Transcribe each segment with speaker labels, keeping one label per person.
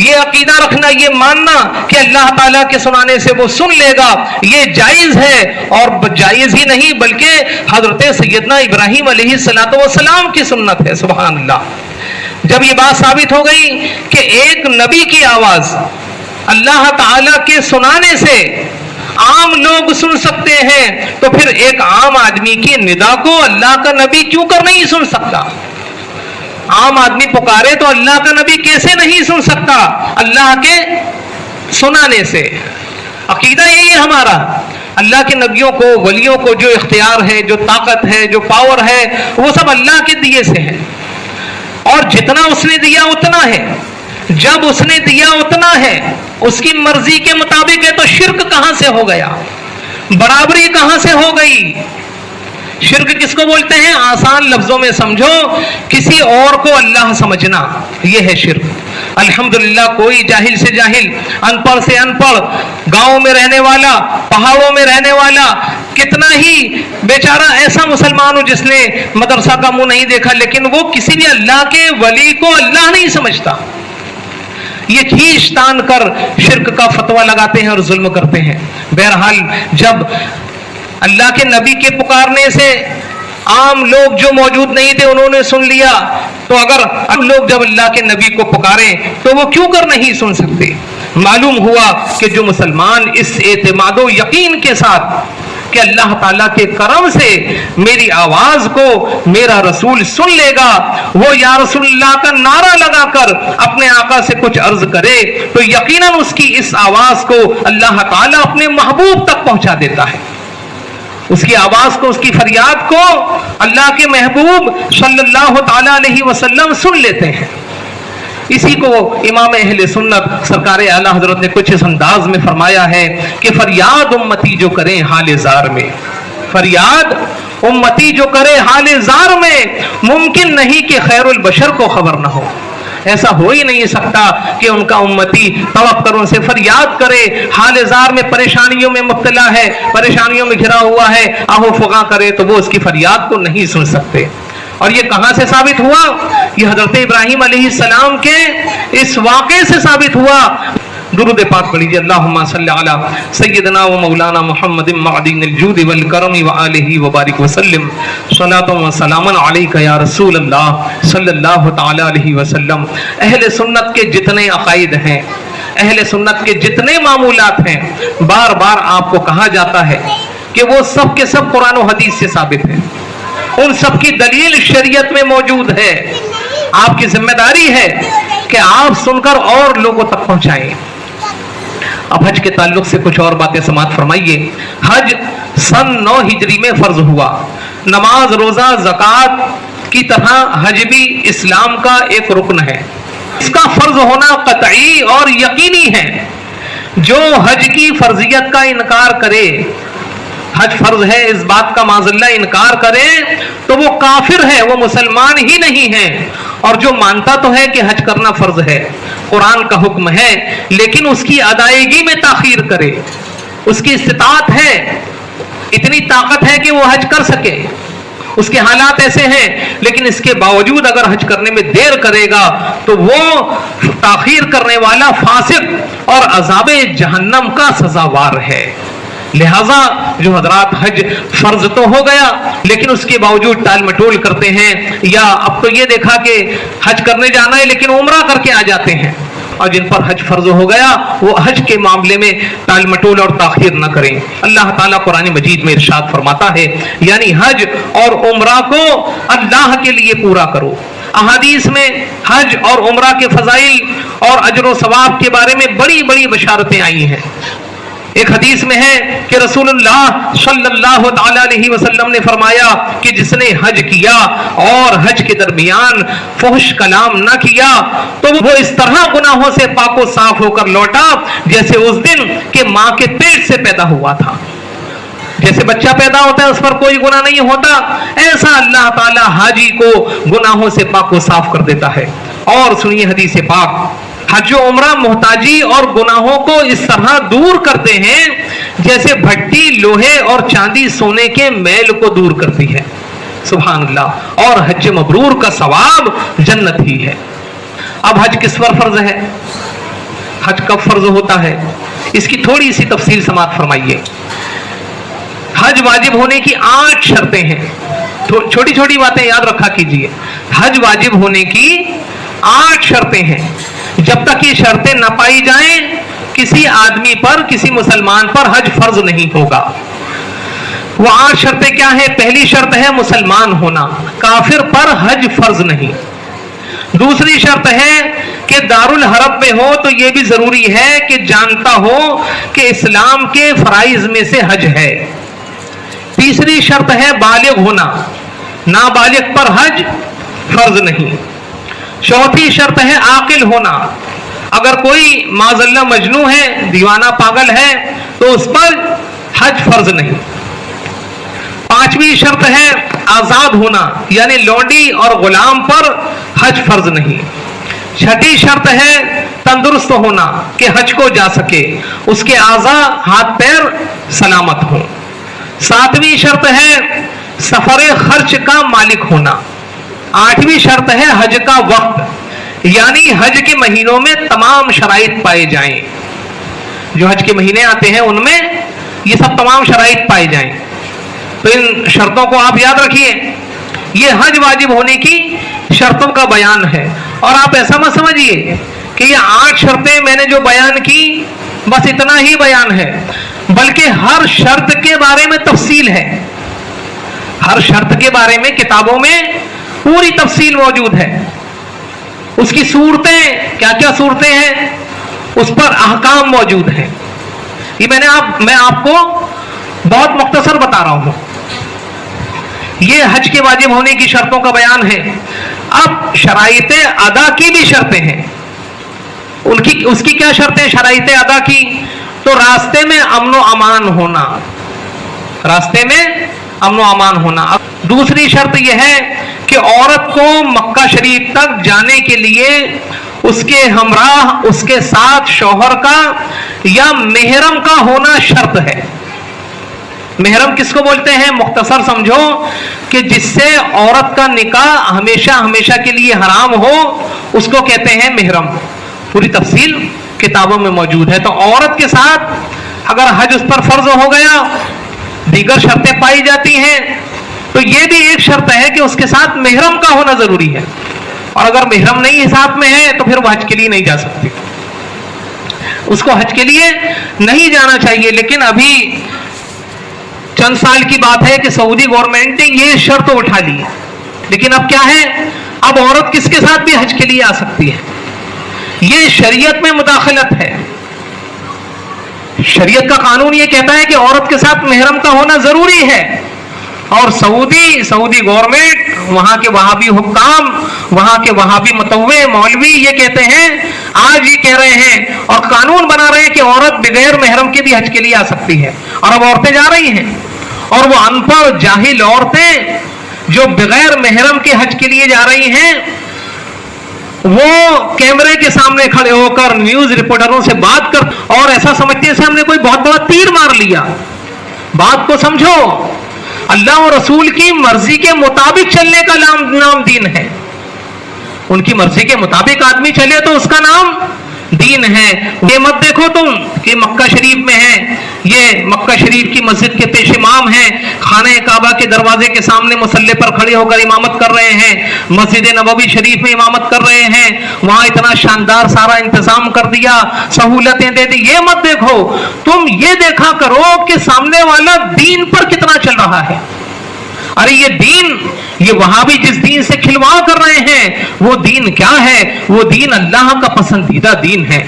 Speaker 1: یہ عقیدہ رکھنا، یہ ماننا کہ اللہ تعالیٰ کے سنانے سے وہ سن لے گا، یہ جائز ہے، اور جائز ہی نہیں بلکہ حضرت سیدنا ابراہیم علیہ السلام کی سنت ہے۔ سبحان اللہ۔ جب یہ بات ثابت ہو گئی کہ ایک نبی کی آواز اللہ تعالیٰ کے سنانے سے عام لوگ سن سکتے ہیں، تو پھر ایک عام آدمی کی ندا کو اللہ کا نبی کیوں کر نہیں سن سکتا؟ عام آدمی پکارے تو اللہ کا نبی کیسے نہیں سن سکتا؟ اللہ کے سنانے سے۔ عقیدہ یہی ہے ہمارا، اللہ کے نبیوں کو، ولیوں کو جو اختیار ہے، جو طاقت ہے، جو پاور ہے، وہ سب اللہ کے دیے سے ہے، اور جتنا اس نے دیا اتنا ہے۔ جب اس نے دیا اتنا ہے، اس کی مرضی کے مطابق ہے، تو شرک کہاں سے ہو گیا؟ برابری کہاں سے ہو گئی؟ شرک کس کو بولتے ہیں؟ آسان لفظوں میں سمجھو، کسی اور کو اللہ سمجھنا، یہ ہے شرک۔ الحمدللہ کوئی جاہل سے جاہل، ان پڑھ سے ان پڑھ، گاؤں میں رہنے والا، پہاڑوں میں رہنے والا، کتنا ہی بیچارہ ایسا مسلمان ہو جس نے مدرسہ کا منہ نہیں دیکھا، لیکن وہ کسی بھی اللہ کے ولی کو اللہ نہیں سمجھتا۔ یہ کھینچ تان کر شرک کا فتویٰ لگاتے ہیں اور ظلم کرتے ہیں۔ بہرحال جب اللہ کے نبی کے پکارنے سے عام لوگ جو موجود نہیں تھے انہوں نے سن لیا، تو اگر ہم لوگ جب اللہ کے نبی کو پکاریں تو وہ کیوں کر نہیں سن سکتے؟ معلوم ہوا کہ جو مسلمان اس اعتماد و یقین کے ساتھ کہ اللہ تعالیٰ کے کرم سے میری آواز کو میرا رسول سن لے گا، وہ یا رسول اللہ کا نعرہ لگا کر اپنے آقا سے کچھ عرض کرے، تو یقیناً اس کی اس آواز کو اللہ تعالیٰ اپنے محبوب تک پہنچا دیتا ہے۔ اس کی آواز کو، اس کی فریاد کو اللہ کے محبوب صلی اللہ تعالیٰ علیہ وسلم سن لیتے ہیں۔ اسی کو امام اہل سنت سرکار اعلیٰ حضرت نے کچھ اس انداز میں فرمایا ہے کہ فریاد امتی جو کریں حال زار میں، فریاد امتی جو کرے حال زار میں، ممکن نہیں کہ خیر البشر کو خبر نہ ہو۔ ایسا ہو ہی نہیں سکتا کہ ان کا امتی توقروں سے فریاد کرے، حال زار میں پریشانیوں میں مبتلا ہے، پریشانیوں میں گھرا ہوا ہے، آہو فغاں کرے، تو وہ اس کی فریاد کو نہیں سن سکتے۔ اور یہ کہاں سے ثابت ہوا؟ یہ حضرت ابراہیم علیہ السلام کے اس واقعے سے ثابت ہوا۔ درود پاک پڑھیے، اللہم صلی علی سیدنا و مولانا محمد معدن الجود والکرم وآلہ وبارک وسلم، صلاۃ و سلاما علیک یا رسول اللہ صلی اللہ تعالی علیہ وسلم۔ اہل سنت کے جتنے عقائد ہیں، اہل سنت کے جتنے معمولات ہیں، بار بار آپ کو کہا جاتا ہے کہ وہ سب کے سب قرآن و حدیث سے ثابت ہیں، ان سب کی دلیل شریعت میں موجود ہے۔ آپ کی ذمہ داری ہے کہ آپ سن کر اور لوگوں تک پہنچائیں۔ اب حج کے تعلق سے کچھ اور باتیں سماعت فرمائیے۔ حج سن 9 ہجری میں فرض ہوا۔ نماز، روزہ، زکوٰۃ کی طرح حج بھی اسلام کا ایک رکن ہے۔ اس کا فرض ہونا قطعی اور یقینی ہے۔ جو حج کی فرضیت کا انکار کرے، حج فرض ہے اس بات کا معاذ اللہ انکار کرے، تو وہ کافر ہے، وہ مسلمان ہی نہیں ہے۔ اور جو مانتا تو ہے کہ حج کرنا فرض ہے، قرآن کا حکم ہے، لیکن اس کی ادائیگی میں تاخیر کرے، اس کی استطاعت ہے، اتنی طاقت ہے کہ وہ حج کر سکے، اس کے حالات ایسے ہیں، لیکن اس کے باوجود اگر حج کرنے میں دیر کرے گا تو وہ تاخیر کرنے والا فاسق اور عذاب جہنم کا سزاوار ہے۔ لہذا جو حضرات حج فرض تو ہو گیا لیکن اس کے باوجود ٹال مٹول کرتے ہیں، یا اب تو یہ دیکھا کہ حج کرنے جانا ہے لیکن عمرہ کر کے آ جاتے ہیں، اور جن پر حج فرض ہو گیا وہ حج کے معاملے میں ٹال مٹول اور تاخیر نہ کریں۔ اللہ تعالیٰ قرآن مجید میں ارشاد فرماتا ہے، یعنی حج اور عمرہ کو اللہ کے لیے پورا کرو۔ احادیث میں حج اور عمرہ کے فضائل اور اجر و ثواب کے بارے میں بڑی بڑی بشارتیں آئی ہیں۔ ایک حدیث میں ہے کہ رسول اللہ صلی اللہ تعالی علیہ وسلم نے فرمایا کہ جس نے حج کیا اور حج کے درمیان فحش کلام نہ کیا تو وہ اس طرح گناہوں سے پاک و صاف ہو کر لوٹا جیسے اس دن کہ ماں کے پیٹ سے پیدا ہوا تھا۔ جیسے بچہ پیدا ہوتا ہے اس پر کوئی گناہ نہیں ہوتا، ایسا اللہ تعالی حاجی کو گناہوں سے پاک و صاف کر دیتا ہے۔ اور سنیے حدیث پاک، حج و عمرہ محتاجی اور گناہوں کو اس طرح دور کرتے ہیں جیسے بھٹی لوہے اور چاندی سونے کے میل کو دور کرتی ہے۔ سبحان اللہ۔ اور حج مبرور کا ثواب جنت ہی ہے۔ اب حج کس پر فرض ہے؟ حج کب فرض ہوتا ہے، اس کی تھوڑی سی تفصیل سماعت فرمائیے۔ حج واجب ہونے کی 8 شرطیں ہیں، چھوٹی چھوٹی باتیں یاد رکھا کیجئے۔ حج واجب ہونے کی 8 شرطیں ہیں، جب تک یہ شرطیں نہ پائی جائیں کسی آدمی پر، کسی مسلمان پر حج فرض نہیں ہوگا۔ وہ 8 شرطیں کیا ہیں؟ پہلی شرط ہے مسلمان ہونا، کافر پر حج فرض نہیں۔ دوسری شرط ہے کہ دارالحرم میں ہو تو یہ بھی ضروری ہے کہ جانتا ہو کہ اسلام کے فرائض میں سے حج ہے۔ تیسری شرط ہے بالغ ہونا، نابالغ پر حج فرض نہیں۔ چوتھی شرط ہے عاقل ہونا، اگر کوئی معاذ اللہ مجنون ہے، دیوانہ پاگل ہے تو اس پر حج فرض نہیں۔ پانچویں شرط ہے آزاد ہونا، یعنی لونڈی اور غلام پر حج فرض نہیں۔ چھٹی شرط ہے تندرست ہونا کہ حج کو جا سکے، اس کے اعضاء ہاتھ پیر سلامت ہوں۔ ساتویں شرط ہے سفر خرچ کا مالک ہونا۔ آٹھویں شرط ہے حج کا وقت، یعنی حج کے مہینوں میں تمام شرائط پائے جائیں، جو حج کے مہینے آتے ہیں ان میں یہ سب تمام شرائط پائے جائیں۔ تو ان شرطوں کو آپ یاد رکھیے، یہ حج واجب ہونے کی شرطوں کا بیان ہے۔ اور آپ ایسا مت سمجھیے کہ یہ 8 شرطیں میں نے جو بیان کی بس اتنا ہی بیان ہے، بلکہ ہر شرط کے بارے میں تفصیل ہے، ہر شرط کے بارے میں کتابوں میں پوری تفصیل موجود ہے۔ اس کی صورتیں کیا کیا صورتیں ہیں، اس پر احکام موجود ہیں۔ یہ میں آپ کو بہت مختصر بتا رہا ہوں۔ یہ حج کے واجب ہونے کی شرطوں کا بیان ہے۔ اب شرائط ادا کی بھی شرطیں ہیں، اس کی کیا شرطیں شرائط ادا کی؟ تو راستے میں امن و امان ہونا، راستے میں امن و امان ہونا۔ دوسری شرط یہ ہے کہ عورت کو مکہ شریف تک جانے کے لیے اس کے ہمراہ، اس کے ساتھ شوہر کا یا محرم کا ہونا شرط ہے۔ محرم کس کو بولتے ہیں؟ مختصر سمجھو کہ جس سے عورت کا نکاح ہمیشہ ہمیشہ کے لیے حرام ہو، اس کو کہتے ہیں محرم۔ پوری تفصیل کتابوں میں موجود ہے۔ تو عورت کے ساتھ اگر حج اس پر فرض ہو گیا، دیگر شرطیں پائی جاتی ہیں، تو یہ بھی ایک شرط ہے کہ اس کے ساتھ محرم کا ہونا ضروری ہے، اور اگر محرم نہیں ساتھ میں ہے تو پھر وہ حج کے لیے نہیں جا سکتی، اس کو حج کے لیے نہیں جانا چاہیے۔ لیکن ابھی چند سال کی بات ہے کہ سعودی گورنمنٹ نے یہ شرط اٹھا لی، لیکن اب کیا ہے، اب عورت کس کے ساتھ بھی حج کے لیے آ سکتی ہے۔ یہ شریعت میں مداخلت ہے۔ شریعت کا قانون یہ کہتا ہے کہ عورت کے ساتھ محرم کا ہونا ضروری ہے، اور سعودی گورنمنٹ، وہاں کے وہابی حکام، وہاں کے وہابی متوع مولوی یہ کہتے ہیں، آج یہ کہہ رہے ہیں اور قانون بنا رہے ہیں کہ عورت بغیر محرم کے بھی حج کے لیے آ سکتی ہے۔ اور اب عورتیں جا رہی ہیں، اور وہ ان پڑھ جاہل عورتیں جو بغیر محرم کے حج کے لیے جا رہی ہیں، وہ کیمرے کے سامنے کھڑے ہو کر نیوز رپورٹروں سے بات کر اور ایسا سمجھتے ہیں ہم نے کوئی بہت بڑا تیر مار لیا۔ بات کو سمجھو، اللہ و رسول کی مرضی کے مطابق چلنے کا نام دین ہے۔ ان کی مرضی کے مطابق آدمی چلے تو اس کا نام دین ہے۔ یہ مت دیکھو تم کہ مکہ شریف میں ہے، یہ مکہ شریف کی مسجد کے پیش امام ہیں، خانہ کعبہ کے دروازے کے سامنے مصلی پر کھڑے ہو کر امامت کر رہے ہیں، مسجد نبوی شریف میں امامت کر رہے ہیں، وہاں اتنا شاندار سارا انتظام کر دیا، سہولتیں دے دی۔ یہ مت دیکھو، تم یہ دیکھا کرو کہ سامنے والا دین پر کتنا چل رہا ہے۔ ارے یہ دین، یہ وہابی جس دین سے کھلواڑ کر رہے ہیں، وہ دین کیا ہے؟ وہ دین اللہ کا پسندیدہ دین ہے،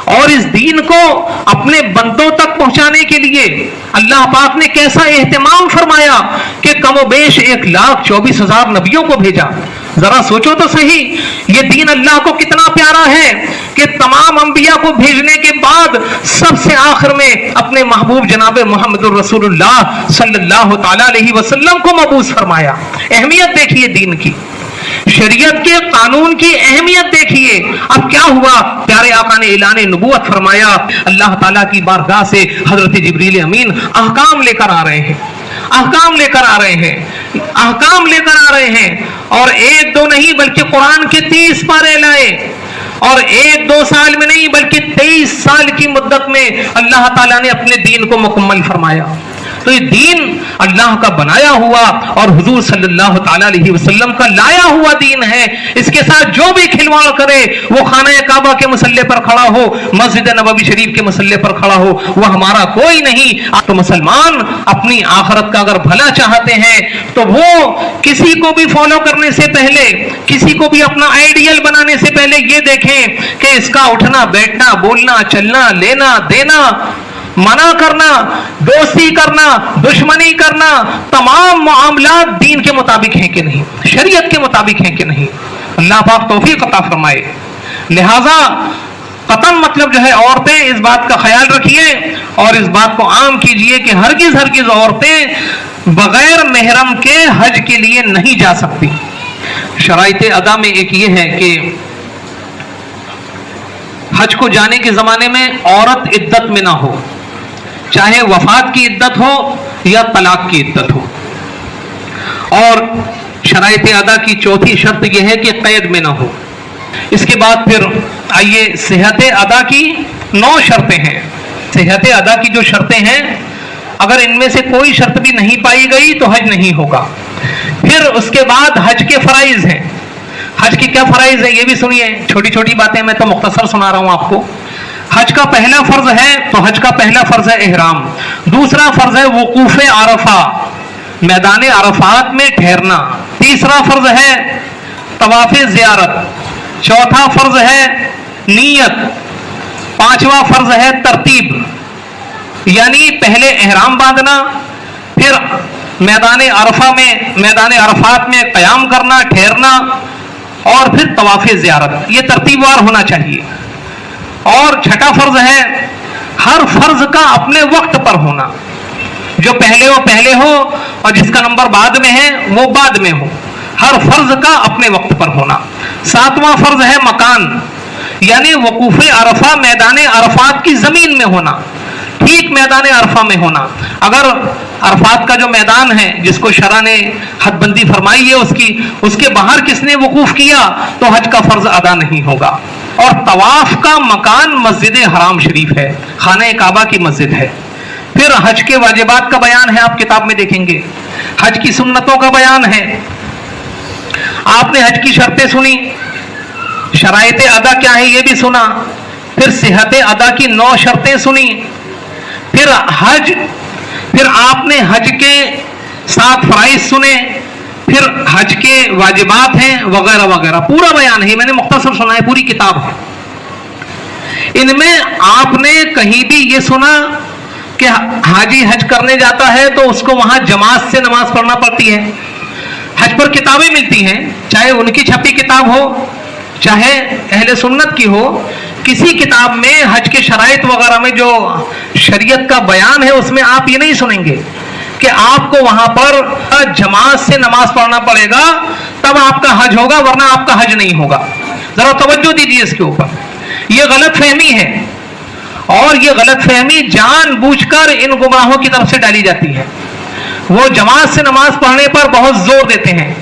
Speaker 1: اور اس دین کو اپنے بندوں تک پہنچانے کے لیے اللہ پاک نے کیسا اہتمام فرمایا کہ کم و بیش 1,24,000 نبیوں کو بھیجا۔ ذرا سوچو تو صحیح، یہ دین اللہ کو کتنا پیارا ہے کہ تمام انبیاء کو بھیجنے کے بعد سب سے آخر میں اپنے محبوب جناب محمد الرسول اللہ صلی اللہ تعالی علیہ وسلم کو مبعوث فرمایا۔ اہمیت دیکھیے دین کی، شریعت کے قانون کی اہمیت دیکھیے۔ اب کیا ہوا، پیارے آقا نے اعلان نبوت فرمایا، اللہ تعالیٰ کی بارگاہ سے حضرت جبریل امین احکام لے کر آ رہے ہیں، احکام لے کر آ رہے ہیں، احکام لے کر آ رہے ہیں، اور 1 2 نہیں بلکہ قرآن کے 30 پارے لائے، اور 1-2 سال میں نہیں بلکہ 23 سال کی مدت میں اللہ تعالیٰ نے اپنے دین کو مکمل فرمایا. تو یہ دین اللہ کا بنایا ہوا اور حضور صلی اللہ تعالیٰ علیہ وسلم کا لایا ہوا دین ہے. اس کے ساتھ جو بھی کھلواڑ کرے وہ خانہ کعبہ کے مسلح پر کھڑا ہو, مسجد نبوی شریف کے مسلح پر کھڑا ہو, وہ ہمارا کوئی نہیں. تو مسلمان اپنی آخرت کا اگر بھلا چاہتے ہیں تو وہ کسی کو بھی فالو کرنے سے پہلے, کسی کو بھی اپنا آئیڈیل بنانے سے پہلے یہ دیکھیں کہ اس کا اٹھنا بیٹھنا, بولنا چلنا, لینا دینا, منع کرنا, دوستی کرنا, دشمنی کرنا, تمام معاملات دین کے مطابق ہیں کہ نہیں, شریعت کے مطابق ہیں کہ نہیں. اللہ پاک توفیق عطا فرمائے. لہذا قطعاً مطلب جو ہے عورتیں اس بات کا خیال رکھیے اور اس بات کو عام کیجئے کہ ہرگز عورتیں بغیر محرم کے حج کے لیے نہیں جا سکتی. شرائط ادا میں ایک یہ ہے کہ حج کو جانے کے زمانے میں عورت عدت میں نہ ہو, چاہے وفات کی عدت ہو یا طلاق کی عدت ہو. اور شرائط ادا کی چوتھی شرط یہ ہے کہ قید میں نہ ہو. اس کے بعد پھر آئیے صحت ادا کی 9 شرطیں ہیں. صحت ادا کی جو شرطیں ہیں اگر ان میں سے کوئی شرط بھی نہیں پائی گئی تو حج نہیں ہوگا. پھر اس کے بعد حج کے فرائض ہیں. حج کے کیا فرائض ہیں یہ بھی سنیے, چھوٹی چھوٹی باتیں میں تو مختصر سنا رہا ہوں آپ کو. حج کا پہلا فرض ہے تو حج کا پہلا فرض ہے احرام. دوسرا فرض ہے وقوف عرفہ, میدان عرفات میں ٹھہرنا. تیسرا فرض ہے طواف زیارت. چوتھا فرض ہے نیت. پانچواں فرض ہے ترتیب, یعنی پہلے احرام باندھنا, پھر میدان عرفہ میں, میدان عرفات میں قیام کرنا, ٹھہرنا, اور پھر طواف زیارت. یہ ترتیب وار ہونا چاہیے. اور چھٹا فرض ہے ہر فرض کا اپنے وقت پر ہونا, جو پہلے وہ پہلے ہو اور جس کا نمبر بعد میں ہے وہ بعد میں ہو. ہر فرض کا اپنے وقت پر ہونا. ساتواں فرض ہے مکان, یعنی وقوف عرفہ میدان عرفات کی زمین میں ہونا, ٹھیک میدان عرفہ میں ہونا. اگر عرفات کا جو میدان ہے جس کو شرع نے حد بندی فرمائی ہے اس کے باہر کس نے وقوف کیا تو حج کا فرض ادا نہیں ہوگا. اور طواف کا مکان مسجد حرام شریف ہے, خانہ کعبہ کی مسجد ہے. پھر حج کے واجبات کا بیان ہے, آپ کتاب میں دیکھیں گے. حج کی سنتوں کا بیان ہے. آپ نے حج کی شرطیں سنی, شرائط ادا کیا ہے یہ بھی سنا. پھر صحت ادا کی 9 شرطیں سنی. پھر آپ نے حج کے 7 فرائض سنے. پھر حج کے واجبات ہیں وغیرہ وغیرہ, پورا بیان ہے. میں نے مختصر سنا ہے, پوری کتاب ہے. ان میں آپ نے کہیں بھی یہ سنا کہ حاجی حج کرنے جاتا ہے تو اس کو وہاں جماعت سے نماز پڑھنا پڑتی ہے؟ حج پر کتابیں ملتی ہیں, چاہے ان کی چھپی کتاب ہو چاہے اہل سنت کی ہو. کسی کتاب میں حج کے شرائط وغیرہ میں جو شریعت کا بیان ہے اس میں آپ یہ نہیں سنیں گے کہ آپ کو وہاں پر جماعت سے نماز پڑھنا پڑے گا تب آپ کا حج ہوگا, ورنہ آپ کا حج نہیں ہوگا. ذرا توجہ دیجیے اس کے اوپر. یہ غلط فہمی ہے, اور یہ غلط فہمی جان بوجھ کر ان گمراہوں کی طرف سے ڈالی جاتی ہے. وہ جماعت سے نماز پڑھنے پر بہت زور دیتے ہیں,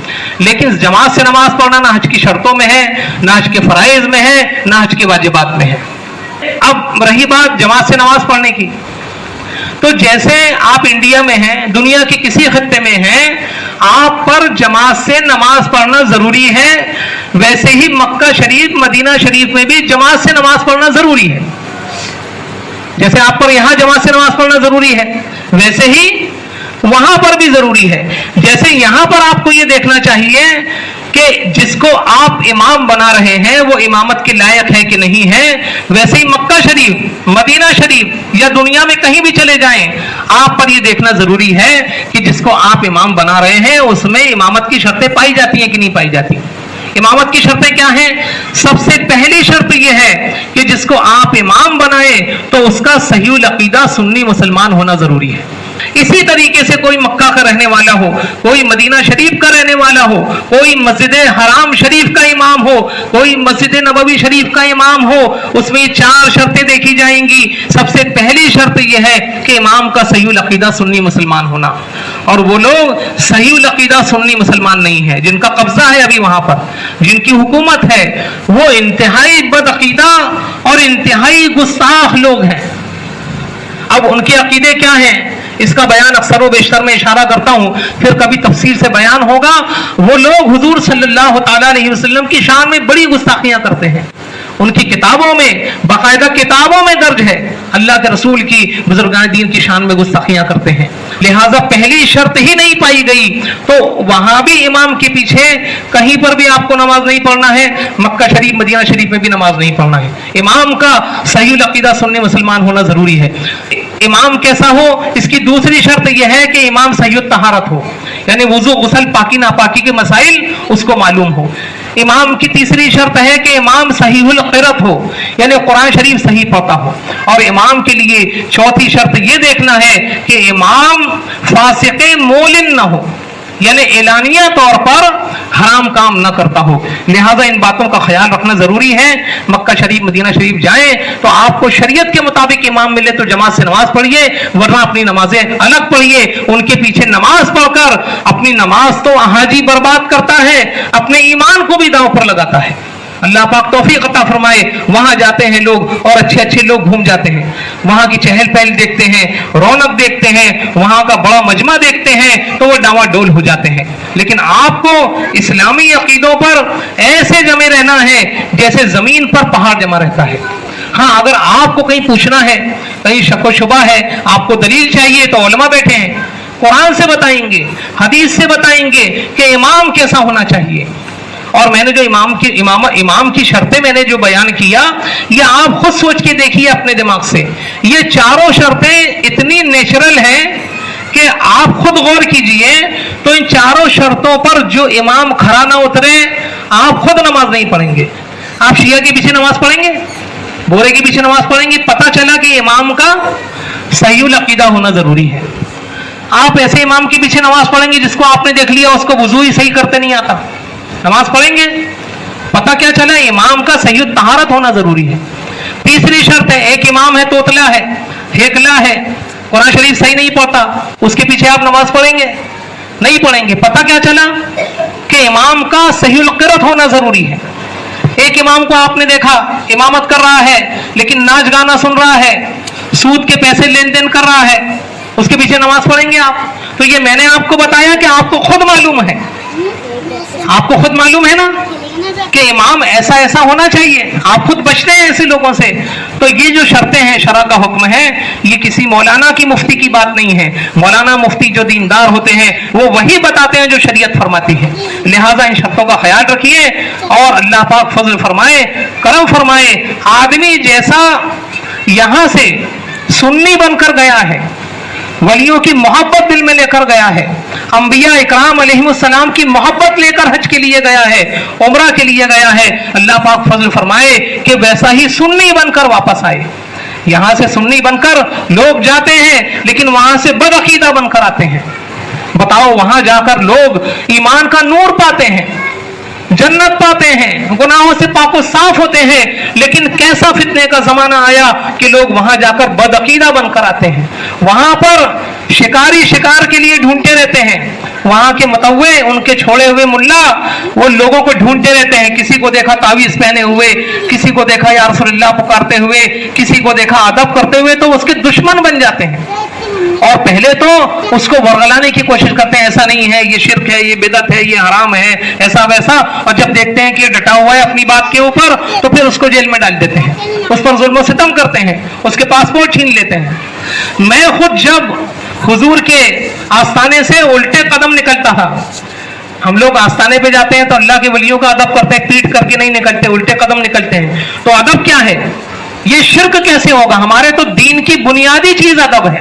Speaker 1: لیکن جماعت سے نماز پڑھنا نہ حج کی شرطوں میں ہے, نہ حج کے فرائض میں ہے, نہ حج کے واجبات میں ہے. اب رہی بات جماعت سے نماز پڑھنے کی, تو جیسے آپ انڈیا میں ہیں, دنیا کے کسی خطے میں ہیں, آپ پر جماعت سے نماز پڑھنا ضروری ہے, ویسے ہی مکہ شریف مدینہ شریف میں بھی جماعت سے نماز پڑھنا ضروری ہے. جیسے آپ پر یہاں جماعت سے نماز پڑھنا ضروری ہے ویسے ہی وہاں پر بھی ضروری ہے. جیسے یہاں پر آپ کو یہ دیکھنا چاہیے کہ جس کو آپ امام بنا رہے ہیں وہ امامت کے لائق ہے کہ نہیں ہے, ویسے ہی مکہ شریف مدینہ شریف یا دنیا میں کہیں بھی چلے جائیں آپ پر یہ دیکھنا ضروری ہے کہ جس کو آپ امام بنا رہے ہیں اس میں امامت کی شرطیں پائی جاتی ہیں کہ نہیں پائی جاتی. امامت کی شرطیں کیا ہیں؟ سب سے پہلی شرط یہ ہے کہ جس کو آپ امام بنائیں تو اس کا صحیح العقیدہ سنی مسلمان ہونا ضروری ہے. اسی طریقے سے کوئی مکہ کا رہنے والا ہو، کوئی مدینہ شریف کا رہنے والا ہو، کوئی مسجد حرام شریف کا امام ہو، کوئی مسجد نبوی شریف کا امام ہو، اس میں 4 شرطیں دیکھی جائیں گی۔ سب سے پہلی شرط یہ ہے کہ امام کا صحیح العقیدہ سنی مسلمان ہونا، اور وہ لوگ صحیح العقیدہ سنی مسلمان نہیں ہے، جن کا قبضہ ہے ابھی وہاں پر، جن کی حکومت ہے، وہ انتہائی بدعقیدہ اور انتہائی گستاخ لوگ ہیں۔ اب ان کے عقیدے کیا ہیں اس کا بیان اکثر و بیشتر میں اشارہ کرتا ہوں، پھر کبھی تفصیل سے بیان ہوگا۔ وہ لوگ حضور صلی اللہ تعالیٰ علیہ وسلم کی شان میں بڑی گستاخیاں کرتے ہیں، ان کی کتابوں میں، باقاعدہ کتابوں میں درج ہے، اللہ کے رسول کی، بزرگان دین کی شان میں گستاخیاں کرتے ہیں۔ لہٰذا پہلی شرط ہی نہیں پائی گئی تو وہاں بھی امام کے پیچھے کہیں پر بھی آپ کو نماز نہیں پڑھنا ہے، مکہ شریف مدینہ شریف میں بھی نماز نہیں پڑھنا ہے۔ امام کا صحیح العقیدہ سنی مسلمان ہونا ضروری ہے۔ امام کیسا ہو، اس کی دوسری شرط یہ ہے کہ امام صحیح الطہارت ہو، یعنی وضو غسل پاکی ناپاکی کے مسائل اس کو معلوم ہو۔ امام کی تیسری شرط ہے کہ امام صحیح القرأت ہو، یعنی قرآن شریف صحیح پڑھتا ہو، اور امام کے لیے چوتھی شرط یہ دیکھنا ہے کہ امام فاسق مولن نہ ہو، یعنی اعلانیہ طور پر حرام کام نہ کرتا ہو۔ لہذا ان باتوں کا خیال رکھنا ضروری ہے۔ مکہ شریف مدینہ شریف جائیں تو آپ کو شریعت کے مطابق امام ملے تو جماعت سے نماز پڑھیے، ورنہ اپنی نمازیں الگ پڑھیے۔ ان کے پیچھے نماز پڑھ کر اپنی نماز تو حاجی برباد کرتا ہے، اپنے ایمان کو بھی داؤ پر لگاتا ہے۔ اللہ پاک توفیق عطا فرمائے۔ وہاں جاتے ہیں لوگ اور اچھے اچھے لوگ گھوم جاتے ہیں، وہاں کی چہل پہل دیکھتے ہیں، رونق دیکھتے ہیں، وہاں کا بڑا مجمع دیکھتے ہیں تو وہ ڈاواں ڈول ہو جاتے ہیں۔ لیکن آپ کو اسلامی عقیدوں پر ایسے جمے رہنا ہے جیسے زمین پر پہاڑ جمع رہتا ہے۔ ہاں، اگر آپ کو کہیں پوچھنا ہے، کہیں شک و شبہ ہے، آپ کو دلیل چاہیے تو علماء بیٹھے ہیں، قرآن سے بتائیں گے، حدیث سے بتائیں گے کہ امام کیسا ہونا چاہیے۔ اور میں نے جو امام کی شرطیں میں نے جو بیان کیا، یہ آپ خود سوچ کے دیکھیے اپنے دماغ سے، یہ چاروں شرطیں اتنی نیچرل ہیں کہ آپ خود غور کیجئے تو ان چاروں شرطوں پر جو امام کھڑا نہ اترے آپ خود نماز نہیں پڑھیں گے۔ آپ شیعہ کے پیچھے نماز پڑھیں گے، بورے کے پیچھے نماز پڑھیں گے، پتہ چلا کہ امام کا صحیح العقیدہ ہونا ضروری ہے۔ آپ ایسے امام کے پیچھے نماز پڑھیں گے جس کو آپ نے دیکھ لیا اس کو وضو ہی صحیح کرتے نہیں آتا، نماز پڑھیں گے، پتہ کیا چلا امام کا صحیح طہارت ہونا ضروری ہے۔ تیسری شرط ہے، ایک امام ہے توتلا ہے، ہیکلا ہے، قرآن شریف صحیح نہیں پڑھتا، اس کے پیچھے آپ نماز پڑھیں گے؟ نہیں پڑھیں گے۔ پتہ کیا چلا کہ امام کا صحیح القرأت ہونا ضروری ہے۔ ایک امام کو آپ نے دیکھا امامت کر رہا ہے لیکن ناچ گانا سن رہا ہے، سود کے پیسے لین دین کر رہا ہے، اس کے پیچھے نماز پڑھیں گے آپ؟ تو یہ میں نے آپ کو بتایا کہ آپ کو خود معلوم ہے، آپ کو خود معلوم ہے نا کہ امام ایسا ہونا چاہیے، آپ خود بچتے ہیں ایسے لوگوں سے۔ تو یہ جو شرطیں ہیں، شرع کا حکم ہے، یہ کسی مولانا کی مفتی کی بات نہیں ہے۔ مولانا مفتی جو دیندار ہوتے ہیں وہ وہی بتاتے ہیں جو شریعت فرماتی ہے۔ لہٰذا ان شرطوں کا خیال رکھیے اور اللہ پاک فضل فرمائے، کرم فرمائے۔ آدمی جیسا یہاں سے سنی بن کر گیا ہے، ولیوں کی محبت دل میں لے کر گیا ہے، انبیاء اکرام علیہم السلام کی محبت لے کر حج کے لیے گیا ہے، عمرہ کے لیے گیا ہے، اللہ پاک فضل فرمائے کہ ویسا ہی سنی بن کر واپس آئے۔ یہاں سے سنی بن کر لوگ جاتے ہیں لیکن وہاں سے بدعقیدہ بن کر آتے ہیں۔ بتاؤ، وہاں جا کر لوگ ایمان کا نور پاتے ہیں، جنت پاتے ہیں، گناہوں سے پاک و صاف ہوتے ہیں، لیکن کیسا فتنے کا زمانہ آیا کہ لوگ وہاں جا کر بدعقیدہ بن کر آتے ہیں۔ وہاں پر شکاری شکار کے لیے ڈھونڈتے رہتے ہیں، وہاں کے متوع، ان کے چھوڑے ہوئے ملا وہ لوگوں کو ڈھونڈتے رہتے ہیں۔ کسی کو دیکھا تعویذ پہنے ہوئے، کسی کو دیکھا یا رسول اللہ پکارتے ہوئے، کسی کو دیکھا ادب کرتے ہوئے، تو اس کے دشمن بن جاتے ہیں اور پہلے تو اس کو ورگلانے کی کوشش کرتے ہیں، ایسا نہیں ہے، یہ شرک ہے، یہ بدعت ہے، یہ حرام ہے، ایسا ویسا، اور جب دیکھتے ہیں کہ یہ ڈٹا ہوا ہے اپنی بات کے اوپر تو پھر اس کو جیل میں ڈال دیتے ہیں، اس پر ظلم و ستم کرتے ہیں، اس کے پاسپورٹ چھین لیتے ہیں۔ میں خود جب حضور کے آستانے سے الٹے قدم نکلتا تھا، ہم لوگ آستانے پہ جاتے ہیں تو اللہ کے ولیوں کا ادب کرتے ہیں، پیٹ کر کے نہیں نکلتے، الٹے قدم نکلتے ہیں، تو ادب کیا ہے؟ یہ شرک کیسے ہوگا؟ ہمارے تو دین کی بنیادی چیز ادب ہے،